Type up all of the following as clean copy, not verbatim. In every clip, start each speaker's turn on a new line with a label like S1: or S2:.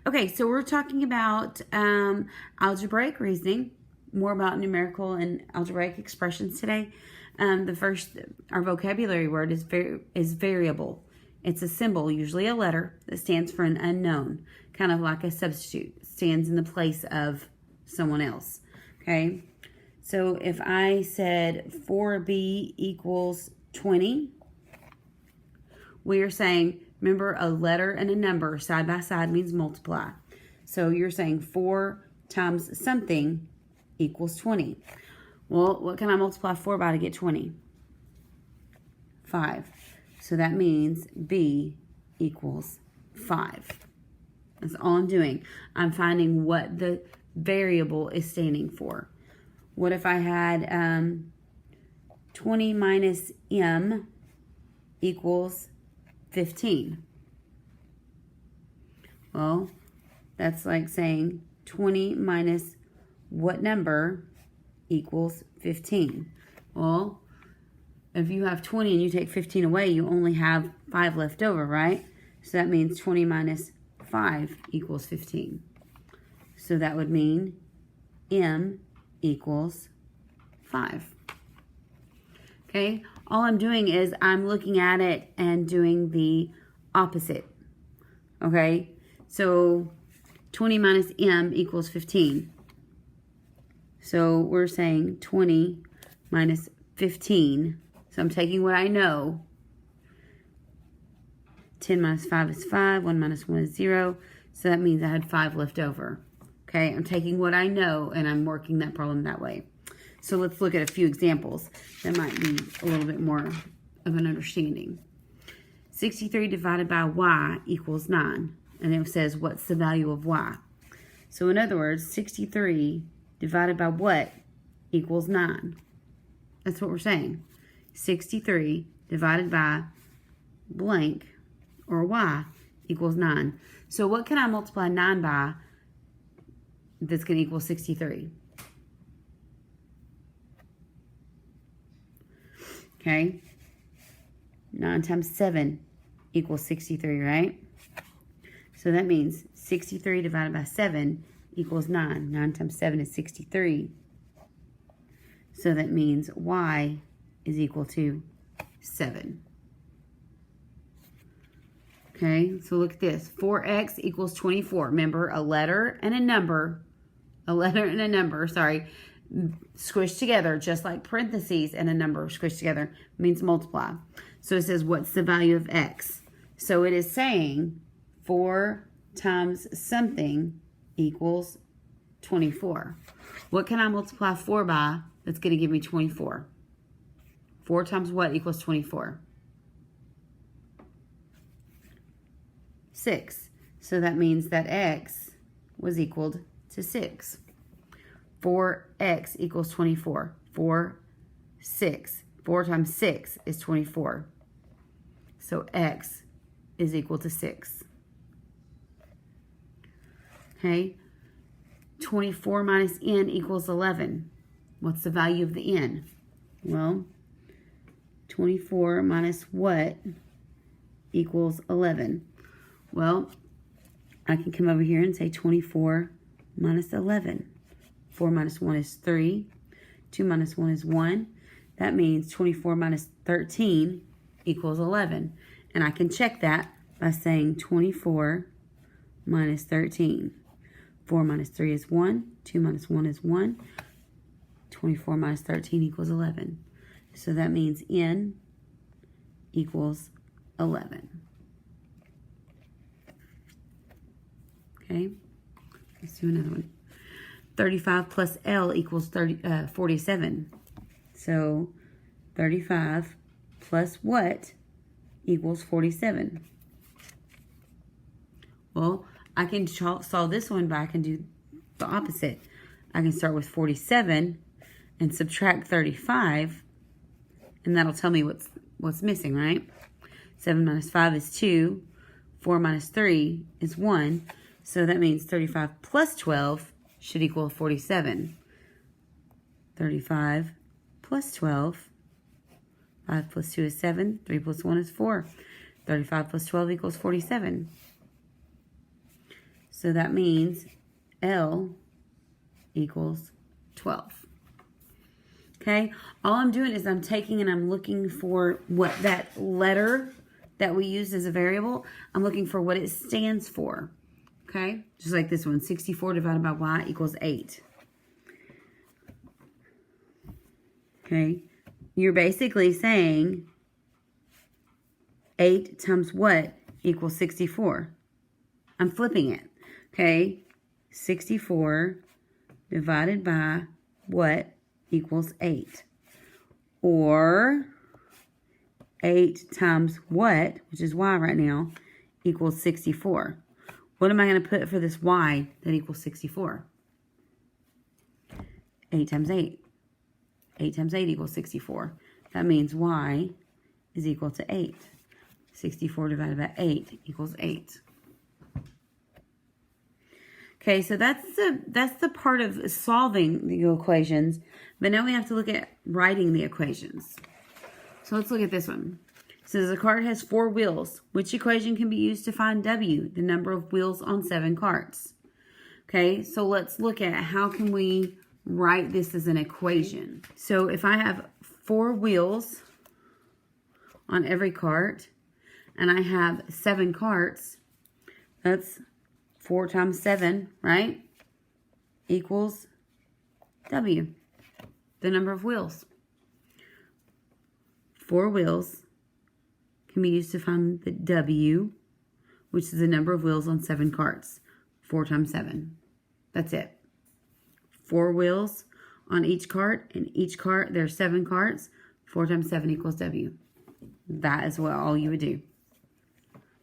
S1: Okay, so we're talking about algebraic reasoning, more about numerical and algebraic expressions today. Our vocabulary word is variable. It's a symbol, usually a letter, that stands for an unknown, kind of like a substitute. It stands in the place of someone else. Okay, so if I said 4b equals 20, we are saying, remember, a letter and a number side by side means multiply. So you're saying 4 times something equals 20. Well, what can I multiply 4 by to get 20? 5. So that means B equals 5. That's all I'm doing. I'm finding what the variable is standing for. What if I had 20 minus M equals 15? Well, that's like saying 20 minus what number equals 15? Well, if you have 20 and you take 15 away, you only have 5 left over, right? So that means 20 minus 5 equals 15. So that would mean M equals 5. Okay, all I'm doing is I'm looking at it and doing the opposite. Okay, so 20 minus M equals 15. So we're saying 20 minus 15. So I'm taking what I know. 10 minus 5 is 5. 1 minus 1 is 0. So that means I had 5 left over. Okay, I'm taking what I know and I'm working that problem that way. So let's look at a few examples that might be a little bit more of an understanding. 63 divided by y equals 9. And it says, what's the value of y? So in other words, 63 divided by what equals 9? That's what we're saying. 63 divided by blank, or y, equals 9. So what can I multiply 9 by that's going to equal 63? Okay, 9 times 7 equals 63, right? So that means 63 divided by 7 equals 9. 9 times 7 is 63. So that means y is equal to 7. Okay, so look at this. 4x equals 24. Remember, a letter and a number, squished together, just like parentheses and a number squished together, means multiply. So it says, what's the value of x? So it is saying 4 times something equals 24. What can I multiply 4 by that's going to give me 24? 4 times what equals 24? 6. So that means that x was equaled to 6. 4x equals 24. 4 times 6 is 24. So x is equal to 6. Okay. 24 minus n equals 11. What's the value of the n? Well, 24 minus what equals 11? Well, I can come over here and say 24 minus 11. 4 minus 1 is 3. 2 minus 1 is 1. That means 24 minus 13 equals 11. And I can check that by saying 24 minus 13. 4 minus 3 is 1. 2 minus 1 is 1. 24 minus 13 equals 11. So that means n equals 11. Okay, let's do another one. 35 plus L equals 47. So 35 plus what equals 47? Well, I can solve this one, but I can do the opposite. I can start with 47 and subtract 35, and that'll tell me what's missing, right? 7 minus 5 is 2. 4 minus 3 is 1. So that means 35 plus 12 should equal 47. 35 plus 12. 5 plus 2 is 7. 3 plus 1 is 4. 35 plus 12 equals 47. So that means L equals 12. Okay, all I'm doing is I'm taking and I'm looking for what that letter that we used as a variable, I'm looking for what it stands for. Okay, just like this one, 64 divided by y equals 8. Okay, you're basically saying 8 times what equals 64. I'm flipping it. Okay, 64 divided by what equals 8. Or 8 times what, which is y right now, equals 64. What am I going to put for this y that equals 64? 8 times 8. 8 times 8 equals 64. That means y is equal to 8. 64 divided by 8 equals 8. Okay, so that's the part of solving the equations. But now we have to look at writing the equations. So let's look at this one. It says a cart has 4 wheels. Which equation can be used to find W, the number of wheels on 7 carts? Okay, so let's look at how can we write this as an equation. So if I have 4 wheels on every cart and I have 7 carts, that's 4 times 7, right? Equals W, the number of wheels. 4 wheels can be used to find the W, which is the number of wheels on 7 carts. 4 times 7. That's it. 4 wheels on each cart. In each cart, there are 7 carts. 4 times 7 equals W. That is what all you would do.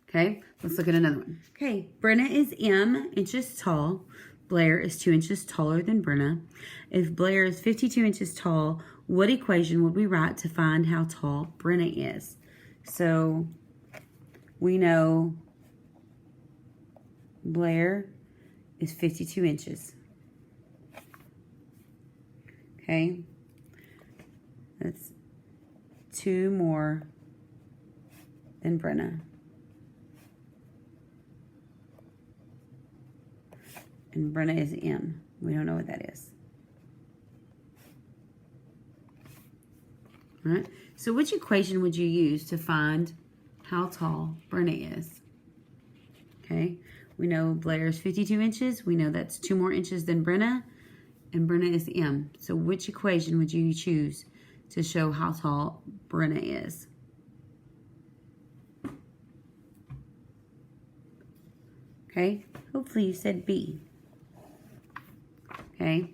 S1: Okay, let's look at another one. Okay, Brenna is M inches tall. Blair is 2 inches taller than Brenna. If Blair is 52 inches tall, what equation would we write to find how tall Brenna is? So we know Blair is 52 inches. Okay, that's 2 more than Brenna. And Brenna is M. We don't know what that is. All right. So which equation would you use to find how tall Brenna is? Okay. We know Blair is 52 inches. We know that's 2 more inches than Brenna. And Brenna is M. So which equation would you choose to show how tall Brenna is? Okay. Hopefully you said B. Okay,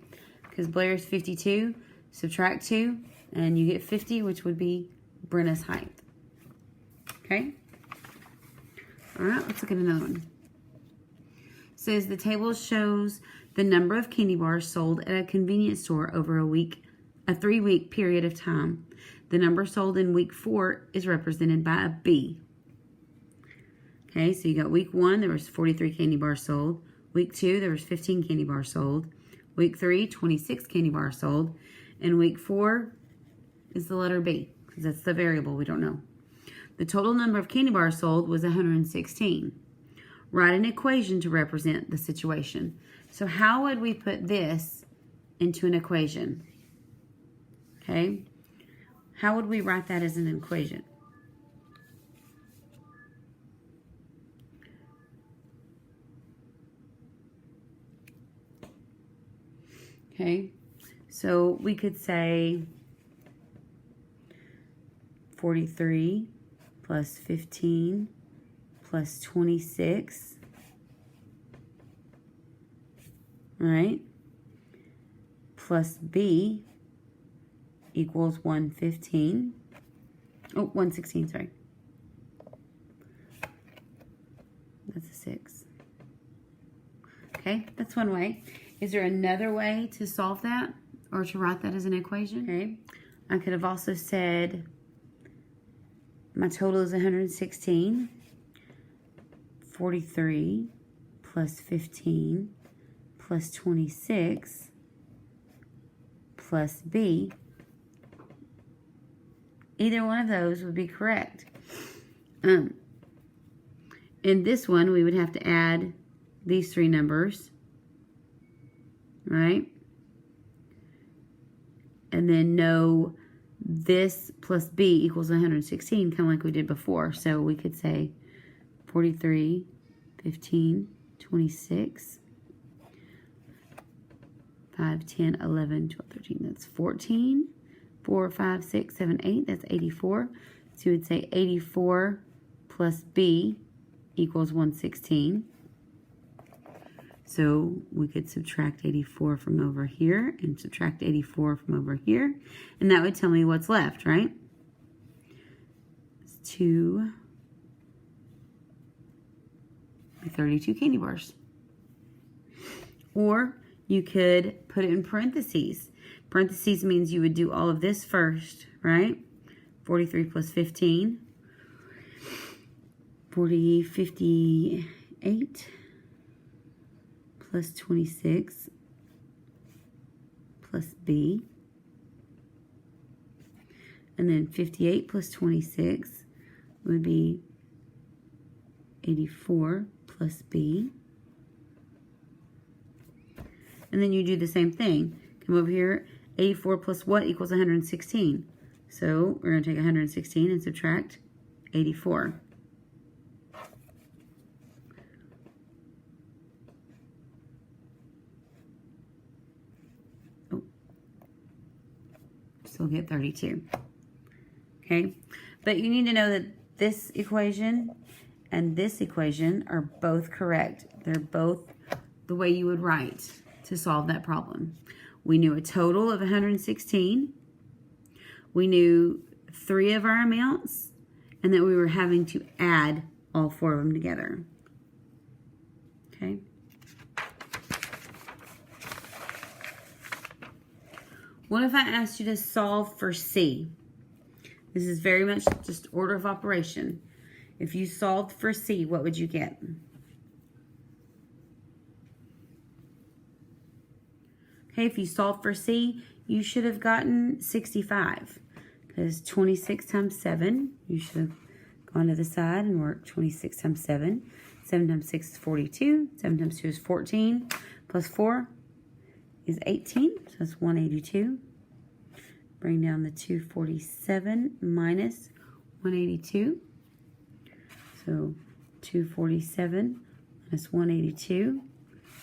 S1: because Blair is 52, subtract 2, and you get 50, which would be Brenna's height. Okay? All right, let's look at another one. It says the table shows the number of candy bars sold at a convenience store over a 3-week period of time. The number sold in week 4 is represented by a B. Okay, so you got week 1, there was 43 candy bars sold. Week 2, there was 15 candy bars sold. Week 3, 26 candy bars sold. And week 4 is the letter B, because that's the variable we don't know. The total number of candy bars sold was 116. Write an equation to represent the situation. So how would we put this into an equation? Okay. How would we write that as an equation? Okay, so we could say 43 plus 15 plus 26, right, plus B equals 115. Oh, 116, sorry. That's a 6. Okay, that's one way. Is there another way to solve that or to write that as an equation? Okay, I could have also said my total is 116. 43 plus 15 plus 26 plus B. Either one of those would be correct. In this one, we would have to add these three numbers, right? And then know this plus b equals 116, kind of like we did before. So we could say 43, 15, 26, 5, 10, 11, 12, 13. That's 14. 4, 5, 6, 7, 8. That's 84. So you would say 84 plus b equals 116. So we could subtract 84 from over here and subtract 84 from over here. And that would tell me what's left, right? It's 32 candy bars. Or you could put it in parentheses. Parentheses means you would do all of this first, right? 43 plus 15. 58 plus 26 plus b. And then 58 plus 26 would be 84 plus b. And then you do the same thing. Come over here, 84 plus what equals 116? So we're going to take 116 and subtract 84. Oh. Still get 32. Okay? But you need to know that this equation and this equation are both correct. They're both the way you would write to solve that problem. We knew a total of 116. We knew 3 of our amounts, and that we were having to add all 4 of them together. Okay? What if I asked you to solve for C? This is very much just order of operation. If you solved for C, what would you get? Okay, if you solved for C, you should have gotten 65. Because 26 times 7, you should have gone to the side and worked 26 times 7. 7 times 6 is 42. 7 times 2 is 14. Plus 4 is 18. So that's 182. Bring down the 247 minus 182. So 247 minus 182.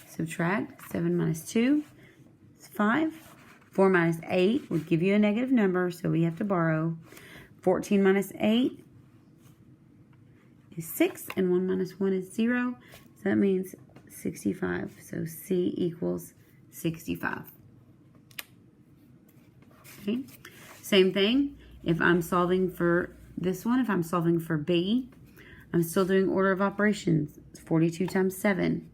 S1: Subtract 7 minus 2. 5. 4 minus 8 would give you a negative number, so we have to borrow. 14 minus 8 is 6, and 1 minus 1 is 0. So that means 65. So C equals 65. Okay. Same thing. If I'm solving for this one, if I'm solving for B, I'm still doing order of operations. It's 42 times 7.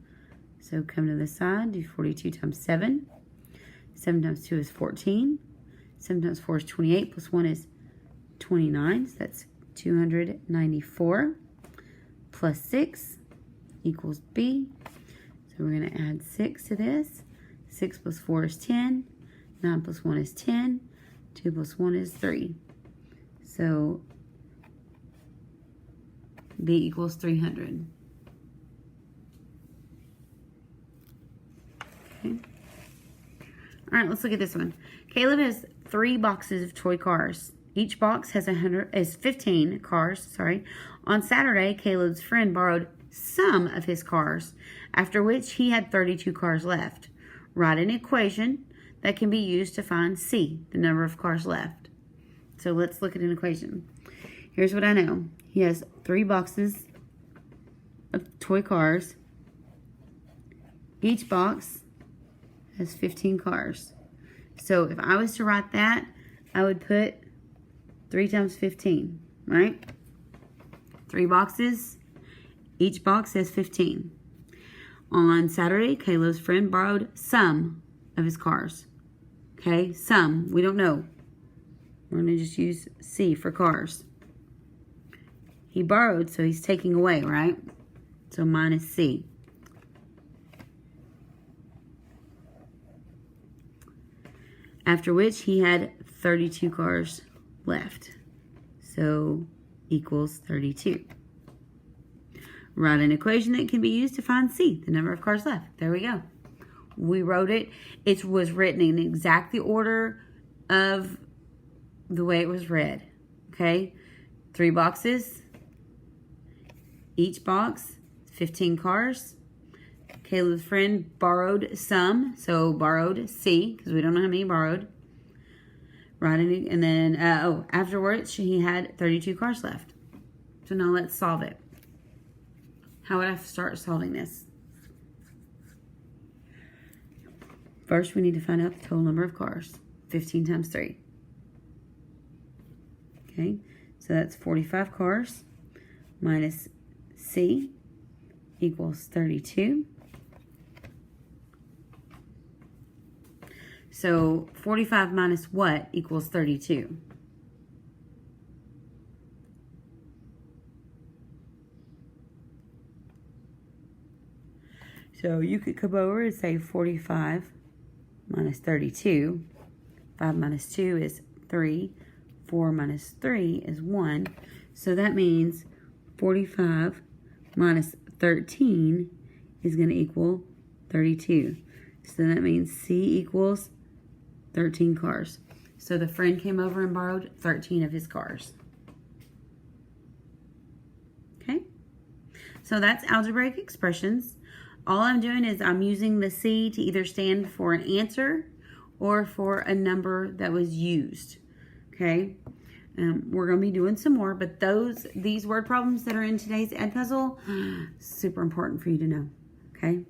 S1: So come to the side, do 42 times 7. 7 times 2 is 14. 7 times 4 is 28. Plus 1 is 29. So that's 294. Plus 6 equals B. So we're going to add 6 to this. 6 plus 4 is 10. 9 plus 1 is 10. 2 plus 1 is 3. So B equals 300. Okay. All right, let's look at this one. Caleb has 3 boxes of toy cars. Each box has 15 cars. Sorry. On Saturday, Caleb's friend borrowed some of his cars, after which he had 32 cars left. Write an equation that can be used to find C, the number of cars left. So let's look at an equation. Here's what I know. He has 3 boxes of toy cars. Each box has 15 cars. So if I was to write that, I would put 3 times 15, right? 3 boxes. Each box has 15. On Saturday, Caleb's friend borrowed some of his cars. Okay, some. We don't know. We're going to just use C for cars. He borrowed, so he's taking away, right? So minus C. After which he had 32 cars left. So equals 32. Write an equation that can be used to find C, the number of cars left. There we go. We wrote it. It was written in exact the order of the way it was read. Okay? 3 boxes. Each box, 15 cars. Caleb's friend borrowed some, so borrowed C, because we don't know how many borrowed. And then, afterwards, he had 32 cars left. So now let's solve it. How would I start solving this? First, we need to find out the total number of cars. 15 times 3. Okay, so that's 45 cars minus C equals 32. So 45 minus what equals 32? So you could come over and say 45 minus 32. 5 minus 2 is 3. 4 minus 3 is 1. So that means 45 minus 13 is going to equal 32. So that means C equals 13 cars. So the friend came over and borrowed 13 of his cars. Okay? So that's algebraic expressions. All I'm doing is I'm using the C to either stand for an answer or for a number that was used. Okay? We're going to be doing some more, but these word problems that are in today's Ed Puzzle, super important for you to know. Okay?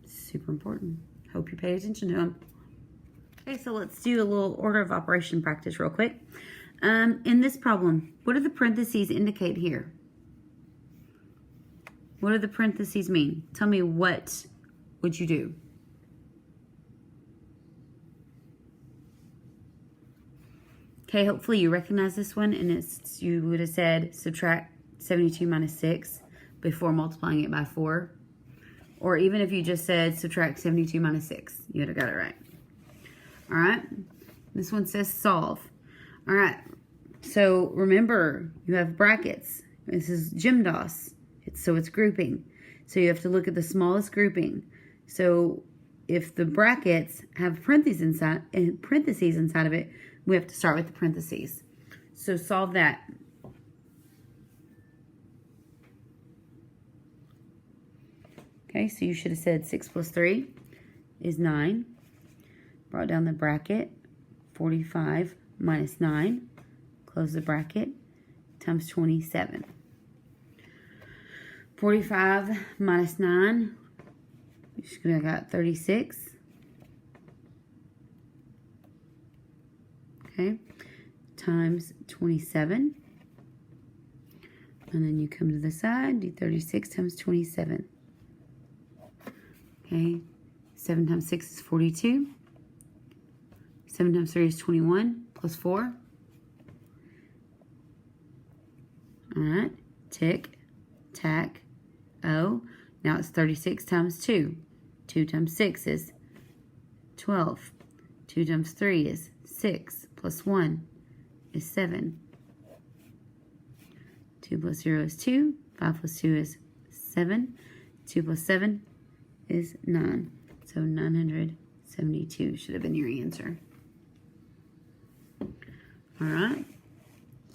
S1: Super important. Hope you pay attention to them. Okay, so let's do a little order of operation practice real quick. In this problem, what do the parentheses indicate here? What do the parentheses mean? Tell me, what would you do? Okay, hopefully you recognize this one, and you would have said subtract 72 minus 6 before multiplying it by 4. Or even if you just said subtract 72 minus 6, you would have got it right. All right, this one says solve. All right, so remember, you have brackets. This is GMDOS, so it's grouping. So you have to look at the smallest grouping. So if the brackets have parentheses inside of it, we have to start with the parentheses. So solve that. Okay, so you should have said 6 plus 3 is 9. Brought down the bracket. 45 minus 9. Close the bracket. Times 27. 45 minus 9. You're just going to got 36. Okay, times 27. And then you come to the side, do 36 times 27. Okay, 7 times 6 is 42. 7 times 3 is 21, plus 4. All right, tick, tack, O. Now it's 36 times 2. 2 times 6 is 12. 2 times 3 is 6. Plus 1 is 7. 2 plus 0 is 2. 5 plus 2 is 7. 2 plus 7 is 9. So 972 should have been your answer. All right.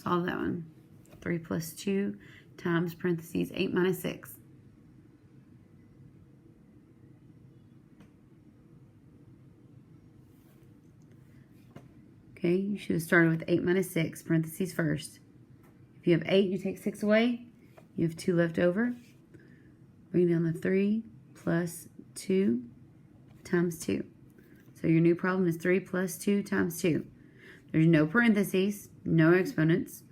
S1: Solve that one. 3 plus 2 times parentheses 8 minus 6. Okay, you should have started with 8 minus 6, parentheses first. If you have 8, you take 6 away. You have 2 left over. Bring down the 3 plus 2 times 2. So your new problem is 3 plus 2 times 2. There's no parentheses, no exponents.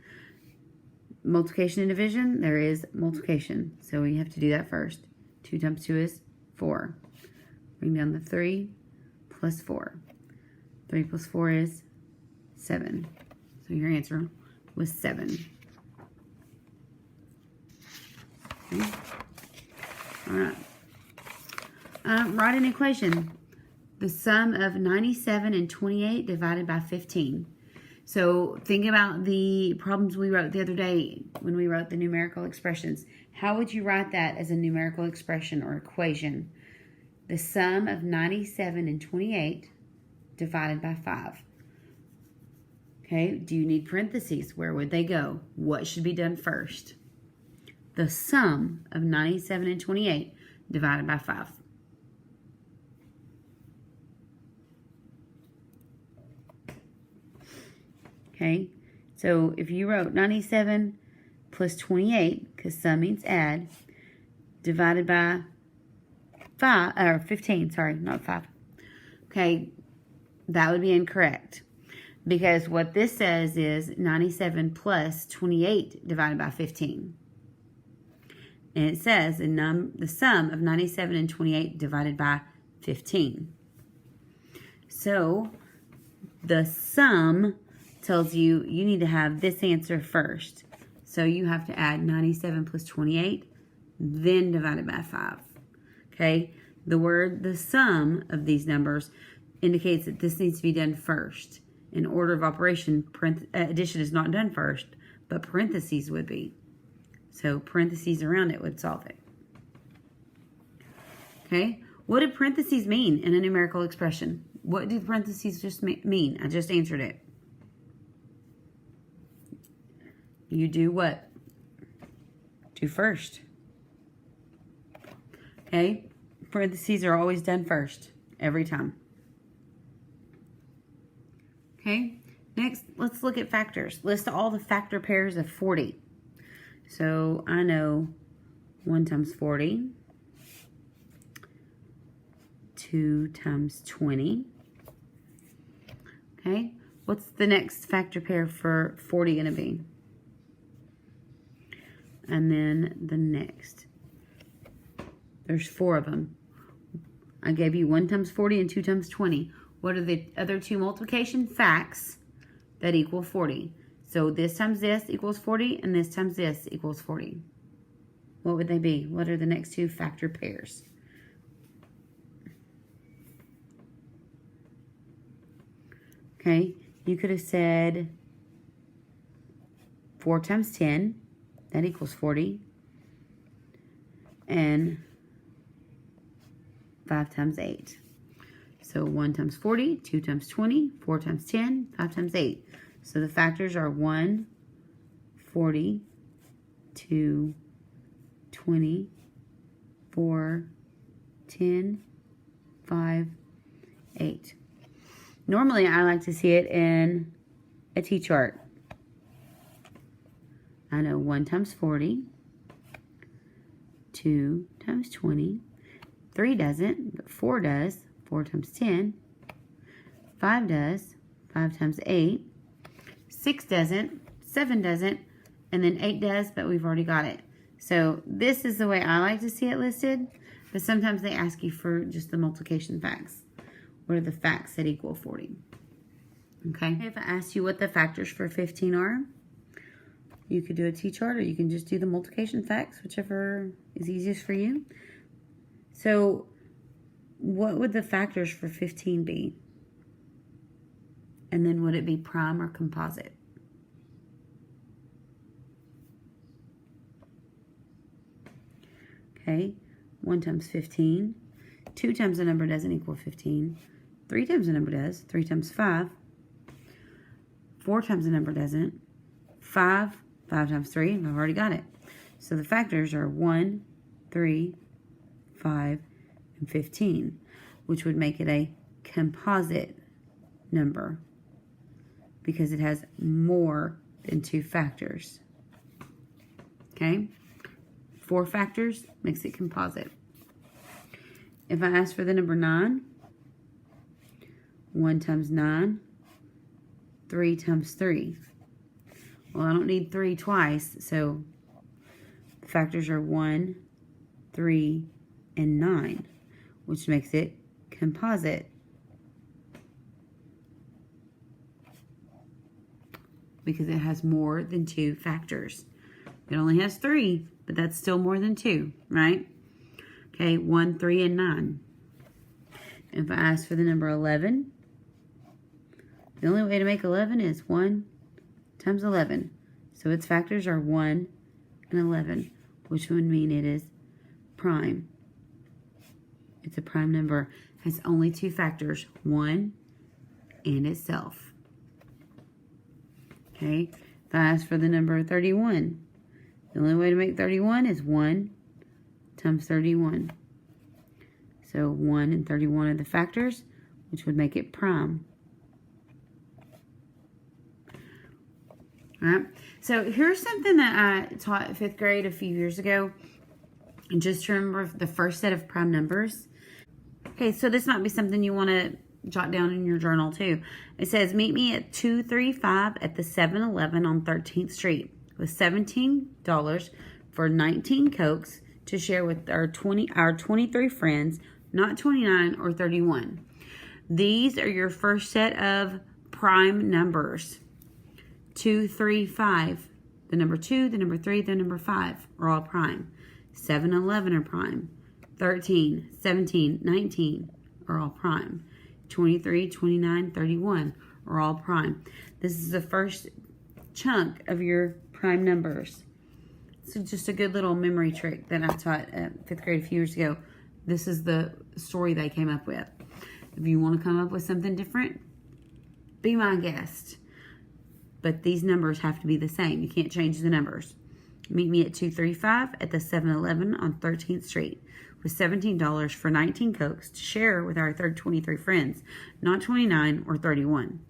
S1: Multiplication and division, there is multiplication. So we have to do that first. 2 times 2 is 4. Bring down the 3 plus 4. 3 plus 4 is 7. So your answer was 7. Okay. All right. Write an equation. The sum of 97 and 28 divided by 15. So think about the problems we wrote the other day when we wrote the numerical expressions. How would you write that as a numerical expression or equation? The sum of 97 and 28 divided by 5. Okay, do you need parentheses? Where would they go? What should be done first? The sum of 97 and 28 divided by 5. Okay, so if you wrote 97 plus 28, because sum means add, divided by 5, or 15, sorry, not 5. Okay, that would be incorrect. Because what this says is 97 plus 28 divided by 15. And it says the sum of 97 and 28 divided by 15. So the sum tells you need to have this answer first. So you have to add 97 plus 28, then divided by 5. Okay? The sum of these numbers indicates that this needs to be done first. In order of operation, addition is not done first, but parentheses would be. So parentheses around it would solve it. Okay? What do parentheses mean in a numerical expression? What do parentheses just mean? I just answered it. You do what? Do first. Okay? Parentheses are always done first, every time. Okay, next, let's look at factors. List all the factor pairs of 40. So I know 1 times 40, 2 times 20. Okay, what's the next factor pair for 40 going to be? And then the next. There's 4 of them. I gave you 1 times 40 and 2 times 20. What are the other two multiplication facts that equal 40? So this times this equals 40, and this times this equals 40. What would they be? What are the next two factor pairs? Okay, you could have said 4 times 10, that equals 40, and 5 times 8. So 1 times 40, 2 times 20, 4 times 10, 5 times 8. So the factors are 1, 40, 2, 20, 4, 10, 5, 8. Normally, I like to see it in a T-chart. I know 1 times 40, 2 times 20, 3 doesn't, but 4 does. 4 times 10, 5 does, 5 times 8, 6 doesn't, 7 doesn't, and then 8 does, but we've already got it. So this is the way I like to see it listed, but sometimes they ask you for just the multiplication facts. What are the facts that equal 40? Okay, if I asked you what the factors for 15 are, you could do a T-chart or you can just do the multiplication facts, whichever is easiest for you. So what would the factors for 15 be? And then would it be prime or composite? Okay, 1 times 15. 2 times a number doesn't equal 15. 3 times a number does. 3 times 5. 4 times a number doesn't. 5 times 3, I've already got it. So the factors are 1, 3, 5, and 15, which would make it a composite number because it has more than 2 factors. Okay? 4 factors makes it composite. If I ask for the number 9, 1 times 9, 3 times 3. Well, I don't need 3 twice, so the factors are 1, 3, and 9, which makes it composite. Because it has more than 2 factors. It only has 3, but that's still more than 2, right? Okay, 1, 3, and 9. If I ask for the number 11, The only way to make 11 is 1 times 11. So its factors are 1 and 11, which would mean it is prime. It's a prime number. Has only two factors, 1 and itself. Okay, if I ask for the number 31, the only way to make 31 is 1 times 31. So 1 and 31 are the factors, which would make it prime. All right, so here's something that I taught in 5th grade a few years ago. And just remember the first set of prime numbers. Okay, so this might be something you want to jot down in your journal too. It says, meet me at 235 at the 7-Eleven on 13th Street with $17 for 19 Cokes to share with our 23 friends, not 29 or 31. These are your first set of prime numbers. 2, 3, 5. The number 2, the number 3, the number 5 are all prime. 7, 11 are prime. 13, 17, 19 are all prime. 23, 29, 31 are all prime. This is the first chunk of your prime numbers. So just a good little memory trick that I taught at 5th grade a few years ago. This is the story they came up with. If you want to come up with something different, be my guest. But these numbers have to be the same. You can't change the numbers. Meet me at 235 at the 7-Eleven on 13th Street with $17 for 19 Cokes to share with our 23 friends, not 29 or 31.